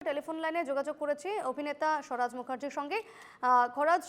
Telephone লাইনে যোগাযোগ করেছি অভিনেতা স্বরাজ মুখার্জির সঙ্গে। খরাজ,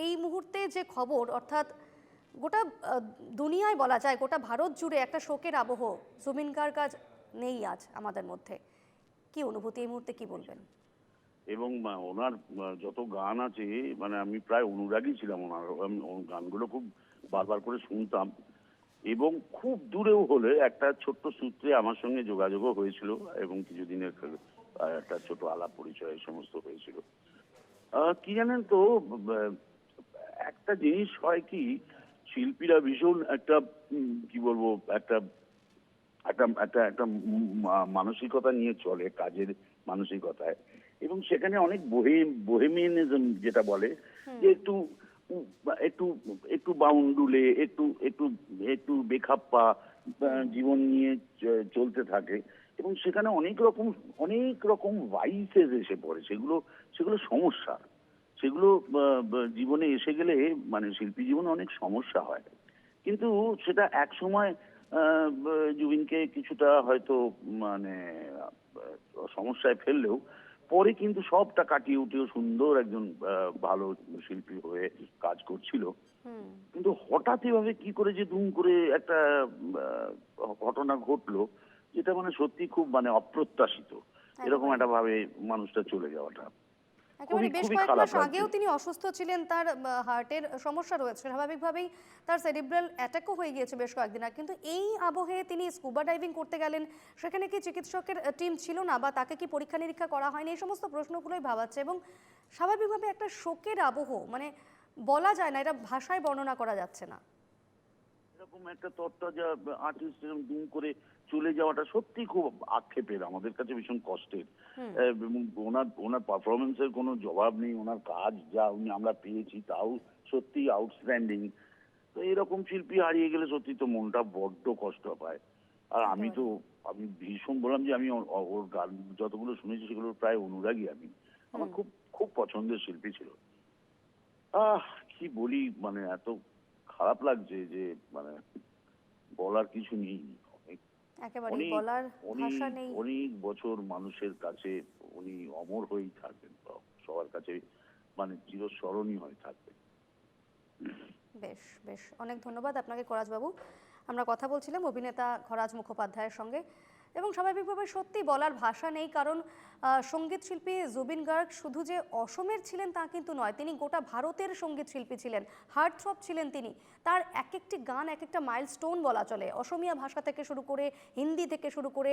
এই মুহূর্তে যে খবর, অর্থাৎ গোটা দুনিয়ায় বলা যায় গোটা ভারত জুড়ে একটা শোকের আবহ। জুবিন গার্গ আজ নেই আজ আমাদের মধ্যে, কি অনুভূতি এই মুহূর্তে, কি বলবেন? এবং ওনার যত গান আছে, মানে আমি প্রায় অনুরাগী ছিলাম ওনার। ওর গানগুলো খুব বারবার করে শুনতাম, এবং খুব দূরেও হলে একটা ছোট্ট সূত্রে আমার সঙ্গে যোগাযোগও হয়েছিল, এবং কিছুদিনের একটা ছোট আলাপ পরিচয় সমস্ত হয়েছিল। কি জানেন তো, একটা জিনিস হয় কি, শিল্পীরা ভীষণ একটা কি বলবো, একটা একটা একটা একটা মানসিকতা নিয়ে চলে, কাজের মানসিকতায়। এবং সেখানে অনেক বোহেমিয়ানিজম যেটা বলে, যে একটু একটু একটু বাউন্ডুলে, একটু একটু একটু বেখাপ্পা জীবন নিয়ে চলতে থাকে। এবং সেখানে অনেক রকম ভাইসেস এসে পড়ে, সেগুলো সেগুলো সমস্যা। সেগুলো জীবনে এসে গেলে, মানে শিল্পী জীবনে অনেক সমস্যা হয়। কিন্তু সেটা এক সময় জুবিনকে কিছুটা হয়তো মানে সমস্যায় ফেললেও, পরে কিন্তু সবটা কাটিয়ে উঠেও সুন্দর একজন ভালো শিল্পী হয়ে কাজ করছিল। কিন্তু হঠাৎ এভাবে কি করে যে দুম করে একটা ঘটনা ঘটলো, যেটা মানে সত্যি খুব মানে অপ্রত্যাশিত। এরকম একটা ভাবে মানুষটা চলে যাওয়াটা একেবারে খুবই বেশ খুবই কয়েক খারাপ মাস লাগছে। আগেও তিনি অসুস্থ ছিলেন, তার হার্টের সমস্যা রয়েছে, স্বাভাবিকভাবেই তার সেরিব্রাল অ্যাটাকও হয়ে গিয়েছে বেশ কয়েকদিন আগে। কিন্তু এই আবহে তিনি স্কুবা ডাইভিং করতে গেলেন, সেখানে কি চিকিৎসকের টিম ছিল না, বা তাকে কি পরীক্ষা নিরীক্ষা করা হয়নি? এই সমস্ত প্রশ্নগুলোই ভাবাচ্ছে। এবং স্বাভাবিকভাবে একটা শোকের আবহ, মানে বলা যায় না, এটা ভাষায় বর্ণনা করা যাচ্ছে না। এরকম একটা তরতাজা আর্টিস্ট এরকম দুম করে চলে যাওয়াটা সত্যি খুব আক্ষেপের, আমাদের কাছে ভীষণ কষ্টের। এবং ওনার ওনার পারফরমেন্সের কোনো জবাব নেই। ওনার কাজ যা আমরা পেয়েছি তাও সত্যি আউটস্ট্যান্ডিং। তো এরকম শিল্পী হারিয়ে গেলে সত্যি তো মনটা বড্ড কষ্ট পায়। আর আমি ভীষণ বললাম যে আমি ওর গান যতগুলো শুনেছি সেগুলোর প্রায় অনুরাগী আমি। আমার খুব খুব পছন্দের শিল্পী ছিল। কি বলি, মানে এত খারাপ লাগছে যে মানে বলার কিছু নেই। অনেক একেবারেই অনেক বলার ভাষা অনেক নেই। অনেক বছর মানুষের কাছে উনি অমর হয়েই থাকবেন, সবার কাছে মানে চিরস্মরণীয় হয়ে থাকবেন। বেশ বেশ, অনেক ধন্যবাদ আপনাকে খরাজবাবু। আমরা কথা বলছিলাম অভিনেতা খরাজ মুখোপাধ্যায়ের সঙ্গে। এবং স্বাভাবিকভাবে সত্যি বলার ভাষা নেই, কারণ সঙ্গীত শিল্পী জুবিন গার্গ শুধু যে অসমের ছিলেন তা কিন্তু নয়, তিনি গোটা ভারতের সঙ্গীত শিল্পী ছিলেন, হার্টথ্রব ছিলেন তিনি। তার এক একটি গান এক একটা মাইলস্টোন বলা চলে, অসমিয়া ভাষা থেকে শুরু করে, হিন্দি থেকে শুরু করে,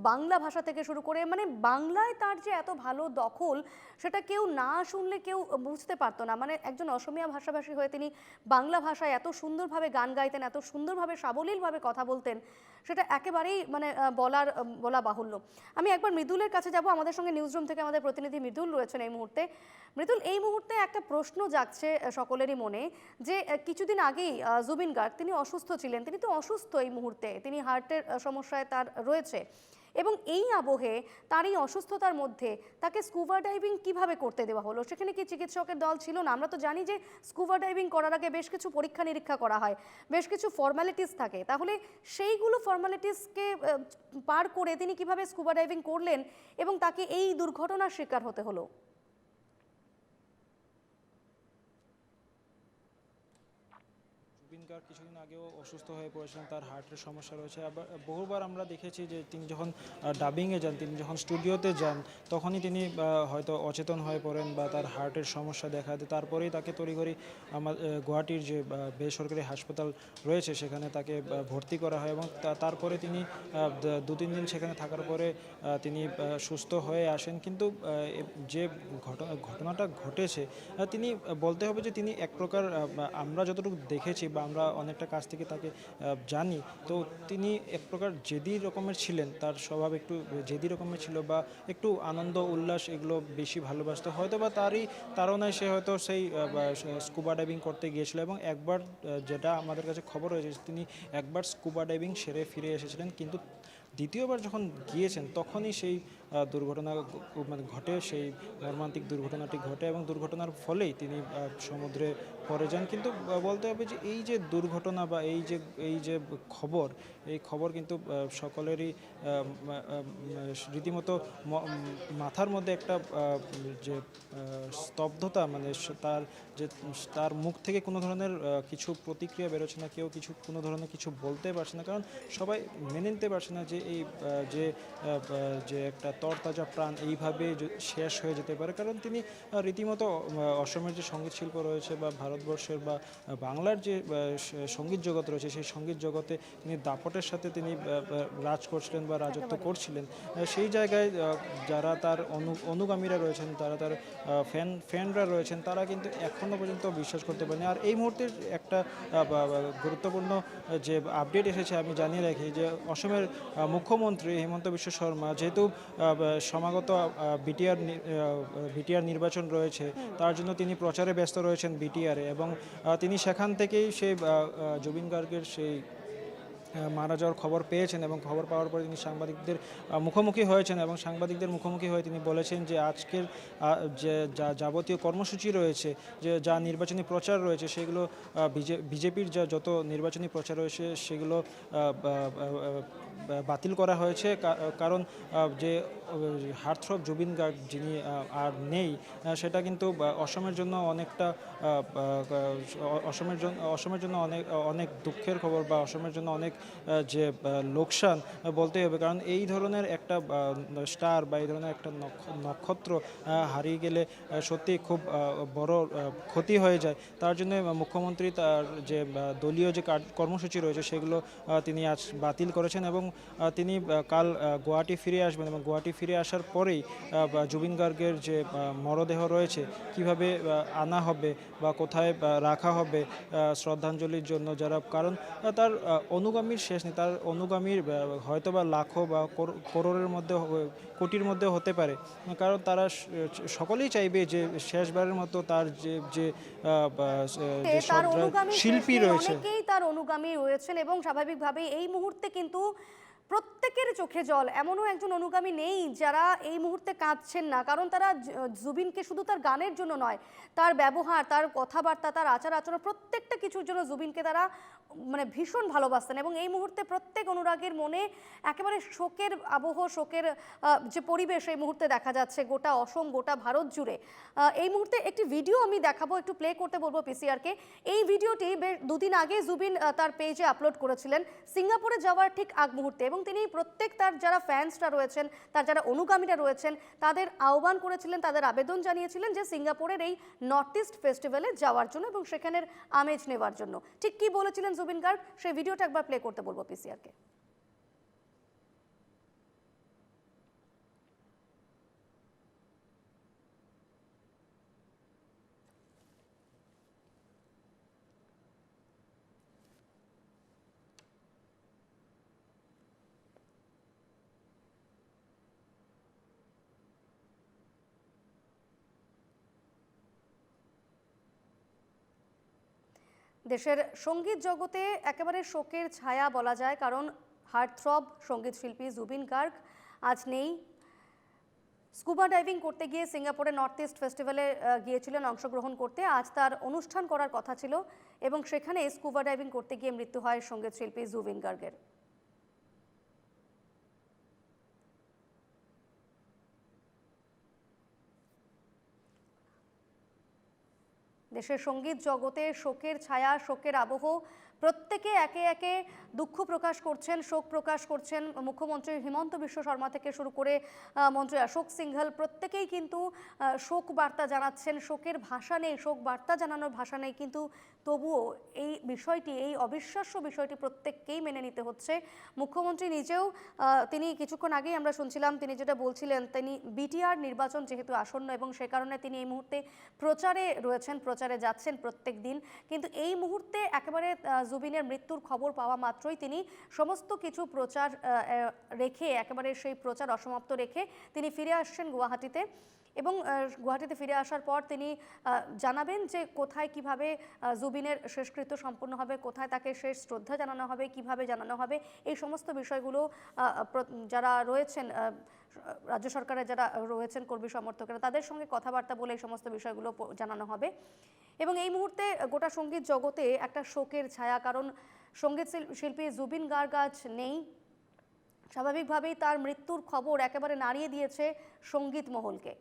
বাংলা ভাষা থেকে শুরু করে, মানে বাংলায় তার যে এত ভালো দখল, সেটা কেউ না শুনলে কেউ বুঝতে পারতো না। মানে একজন অসমিয়া ভাষাভাষী হয়ে তিনি বাংলা ভাষায় এত সুন্দরভাবে গান গাইতেন, এত সুন্দরভাবে সাবলীলভাবে কথা বলতেন, সেটা একেবারেই মানে বলা বাহুল্য। আমি একবার মৃদুলের কাছে যাব, আমাদের সঙ্গে নিউজরুম থেকে আমাদের প্রতিনিধি মৃদুল রয়েছেন এই মুহূর্তে। মৃদুল, এই মুহূর্তে একটা প্রশ্ন জাগছে সকলেরই মনে, যে কিছুদিন আগেই জুবিন গার্গ তিনি অসুস্থ ছিলেন, তিনি তো অসুস্থ এই মুহূর্তে, তিনি হার্টের সমস্যায় তার রয়েছে। এবং এই আবহে, তার এই অসুস্থতার মধ্যে তাকে স্কুবা ডাইভিং কিভাবে করতে দেওয়া হলো? সেখানে কি চিকিৎসকের দল ছিল না? আমরা তো জানি যে স্কুবা ডাইভিং করার আগে বেশ কিছু পরীক্ষা নিরীক্ষা করা হয়, বেশ কিছু ফর্মালিটিস থাকে। তাহলে সেইগুলো ফর্মালিটিসকে পার করে তিনি কিভাবে স্কুবা ডাইভিং করলেন এবং তাকে এই দুর্ঘটনার শিকার হতে হলো? জুবিন গার্গ কিছুদিন আগেও অসুস্থ হয়ে পড়েছিলেন, তার হার্টের সমস্যা রয়েছে। আবার বহুবার আমরা দেখেছি যে তিনি যখন ডাবিংয়ে যান, তিনি যখন স্টুডিওতে যান, তখনই তিনি হয়তো অচেতন হয়ে পড়েন বা তার হার্টের সমস্যা দেখা দেয়। তারপরেই তাকে তড়িঘড়ি গুয়াহাটির যে বেসরকারি হাসপাতাল রয়েছে সেখানে তাকে ভর্তি করা হয়, এবং তারপরে তিনি 2-3 দিন সেখানে থাকার পরে তিনি সুস্থ হয়ে আসেন। কিন্তু যে ঘটনাটা ঘটেছে, তিনি বলতে হবে যে তিনি এক প্রকার, আমরা যতটুকু দেখেছি বা আমরা অনেকটা কাছ থেকে তাকে জানি, তো তিনি এক প্রকার জেদি রকমের ছিলেন, তার স্বভাব একটু জেদি রকমের ছিল, বা একটু আনন্দ উল্লাস এগুলো বেশি ভালোবাসতো। হয়তো বা তারই তাড়নায় সে হয়তো সেই স্কুবা ডাইভিং করতে গিয়েছিল, এবং একবার যেটা আমাদের কাছে খবর হয়েছে, তিনি একবার স্কুবা ডাইভিং সেরে ফিরে এসেছিলেন, কিন্তু দ্বিতীয়বার যখন গিয়েছেন তখনই সেই দুর্ঘটনা মানে ঘটে, সেই মর্মান্তিক দুর্ঘটনাটি ঘটে এবং দুর্ঘটনার ফলেই তিনি সমুদ্রে পড়ে যান। কিন্তু বলতে হবে যে এই যে দুর্ঘটনা বা এই যে এই খবর কিন্তু সকলেরই রীতিমতো মাথার মধ্যে একটা যে স্তব্ধতা, মানে তার মুখ থেকে কোনো ধরনের কিছু প্রতিক্রিয়া বেরোচ্ছে না, কেউ কোনো ধরনের কিছু বলতে পারছে না, কারণ সবাই মেনে নিতে পারছে না যে এই যে একটা তরতাজা প্রাণ এইভাবে শেষ হয়ে যেতে পারে। কারণ তিনি রীতিমতো অসমের যে সঙ্গীত শিল্প রয়েছে বা ভারতবর্ষের বা বাংলার যে সঙ্গীত জগৎ রয়েছে, সেই সঙ্গীত জগতে তিনি দাপটের সাথে তিনি রাজ করছিলেন বা রাজত্ব করছিলেন। সেই জায়গায় যারা তার অনুগামীরা রয়েছেন, তার ফ্যানরা রয়েছেন, তারা কিন্তু এখনও পর্যন্ত বিশ্বাস করতে পারেনি। আর এই মুহূর্তের একটা গুরুত্বপূর্ণ যে আপডেট এসেছে আমি জানিয়ে রাখি যে অসমের মুখ্যমন্ত্রী হিমন্ত বিশ্ব শর্মা, যেহেতু সমাগত বিটিআর নির্বাচন রয়েছে, তার জন্য তিনি প্রচারে ব্যস্ত রয়েছেন বিটিআরে, এবং তিনি সেখান থেকেই সেই জুবিন গার্গের সেই মারা যাওয়ার খবর পেয়েছেন এবং খবর পাওয়ার পরে তিনি সাংবাদিকদের মুখোমুখি হয়েছেন এবং সাংবাদিকদের মুখোমুখি হয়ে তিনি বলেছেন যে আজকের যে যাবতীয় কর্মসূচি রয়েছে, যা নির্বাচনী প্রচার রয়েছে, সেগুলো বিজেপির যত নির্বাচনী প্রচার রয়েছে সেগুলো বাতিল করা হয়েছে। কারণ যে হার্টথ্রব জুবিন গার্গ যিনি আর নেই, সেটা কিন্তু অসমের জন্য অনেকটা অসমের জন্য অনেক দুঃখের খবর বা অসমের জন্য অনেক যে লোকসান বলতে হবে। কারণ এই ধরনের একটা স্টার বা এই ধরনের একটা নক্ষত্র হারিয়ে গেলে সত্যি খুব বড় ক্ষতি হয়ে যায়। তার জন্য মুখ্যমন্ত্রী তার যে দলীয় যে কর্মসূচি রয়েছে সেগুলো তিনি আজ বাতিল করেছেন এবং তিনি কাল গুয়াহাটি ফিরে আসবেন এবং গুয়াহাটি ফিরে আসার পরেই জুবিন গার্গের যে মরদেহ রয়েছে কিভাবে আনা হবে বা কোথায় রাখা হবে শ্রদ্ধাঞ্জলির জন্য, কারণ তার অনুগামীর শেষ নেই, তার অনুগামীর হয়তো বা লাখো বা করোড়ের মধ্যে কোটির মধ্যে হতে পারে, কারণ তারা সকলেই চাইবে যে শেষবারের মতো তার যে শিল্পী রয়েছে, অনেকেই তার অনুগামী রয়েছেন এবং স্বাভাবিকভাবেই এই মুহূর্তে কিন্তু প্রত্যেকের চোখে জল। এমনও একজন অনুগামী নেই যারা এই মুহূর্তে কাঁদছেন না, কারণ তারা জুবিনকে শুধু তার গানের জন্য নয়, তার ব্যবহার, তার কথাবার্তা, তার আচার আচরণ, প্রত্যেকটা কিছুর জন্য জুবিনকে তারা মানে ভীষণ ভালোবাসতেন। এবং এই মুহূর্তে প্রত্যেক অনুরাগীর মনে একেবারে শোকের আবহ, শোকের যে পরিবেশ এই মুহূর্তে দেখা যাচ্ছে গোটা অসম, গোটা ভারত জুড়ে। এই মুহূর্তে একটি ভিডিও আমি দেখাবো, একটু প্লে করতে বলবো পিসিআরকে। এই ভিডিওটি দুদিন আগে জুবিন তার পেজে আপলোড করেছিলেন সিঙ্গাপুরে যাওয়ার ঠিক আগ মুহূর্তে, এবং তিনি প্রত্যেক তার যারা ফ্যান্সরা রয়েছেন, তার যারা অনুগামীরা রয়েছেন, তাদের আহ্বান করেছিলেন, তাদের আবেদন জানিয়েছিলেন যে সিঙ্গাপুরের এই নর্থ ইস্ট ফেস্টিভ্যালে যাওয়ার জন্য এবং সেখানের আমেজ নেওয়ার জন্য। ঠিক কি বলেছিলেন জুবিন গার্গ, সেই ভিডিওটা একবার প্লে করতে বলবো পিসিআরকে। দেশের সঙ্গীত জগতে একেবারে শোকের ছায়া বলা যায়, কারণ হার্টথ্রব সঙ্গীত শিল্পী জুবিন গার্গ আজ নেই। স্কুবা ডাইভিং করতে গিয়ে সিঙ্গাপুরে নর্থ ইস্ট ফেস্টিভ্যালে গিয়েছিলেন অংশগ্রহণ করতে। আজ তার অনুষ্ঠান করার কথা ছিল এবং সেখানে স্কুবা ডাইভিং করতে গিয়ে মৃত্যু হয় সঙ্গীত শিল্পী জুবিন গার্গের। দেশের সঙ্গীত জগতে শোকের ছায়া, শোকের আবহ, প্রত্যেকে একে একে দুঃখ প্রকাশ করছেন, শোক প্রকাশ করছেন। মুখ্যমন্ত্রী হিমন্ত বিশ্ব শর্মা থেকে শুরু করে মন্ত্রী অশোক সিংঘল প্রত্যেকেই কিন্তু শোক বার্তা জানাচ্ছেন। শোকের ভাষা নেই, শোক বার্তা জানানোর ভাষা নেই, কিন্তু তবুও এই বিষয়টি, এই অবিশ্বাস্য বিষয়টি প্রত্যেককেই মেনে নিতে হচ্ছে। মুখ্যমন্ত্রী নিজেও তিনি কিছুক্ষণ আগেই আমরা শুনছিলাম তিনি যেটা বলছিলেন, তিনি বিটিআর নির্বাচন যেহেতু আসন্ন এবং সে কারণে তিনি এই মুহূর্তে প্রচারে রয়েছেন, প্রচারে যাচ্ছেন প্রত্যেক দিন। কিন্তু এই মুহূর্তে একেবারে জুবিনের মৃত্যুর খবর পাওয়া মাত্রই তিনি সমস্ত কিছু প্রচার রেখে, একেবারে সেই প্রচার অসমাপ্ত রেখে তিনি ফিরে আসছেন গুয়াহাটিতে। এবং গুয়াহাটিতে ফিরে আসার পর তিনি জানাবেন যে কোথায় কিভাবে জুবিনের শেষকৃত্য সম্পন্ন হবে, কোথায় তাকে শেষ শ্রদ্ধা জানানো হবে, কিভাবে জানানো হবে, এই সমস্ত বিষয়গুলো যারা রয়েছেন রাজ্য সরকারের যারা রয়েছেন কর্মী সমর্থকেরা, তাদের সঙ্গে কথাবার্তা বলে এই সমস্ত বিষয়গুলো জানানো হবে। এবং এই মুহূর্তে গোটা সঙ্গীত জগতে একটা শোকের ছায়া, কারণ সঙ্গীত শিল্পী জুবিন গার্গ আজ নেই। স্বাভাবিকভাবেই তার মৃত্যুর খবর একেবারে নাড়িয়ে দিয়েছে সঙ্গীত মহলকে।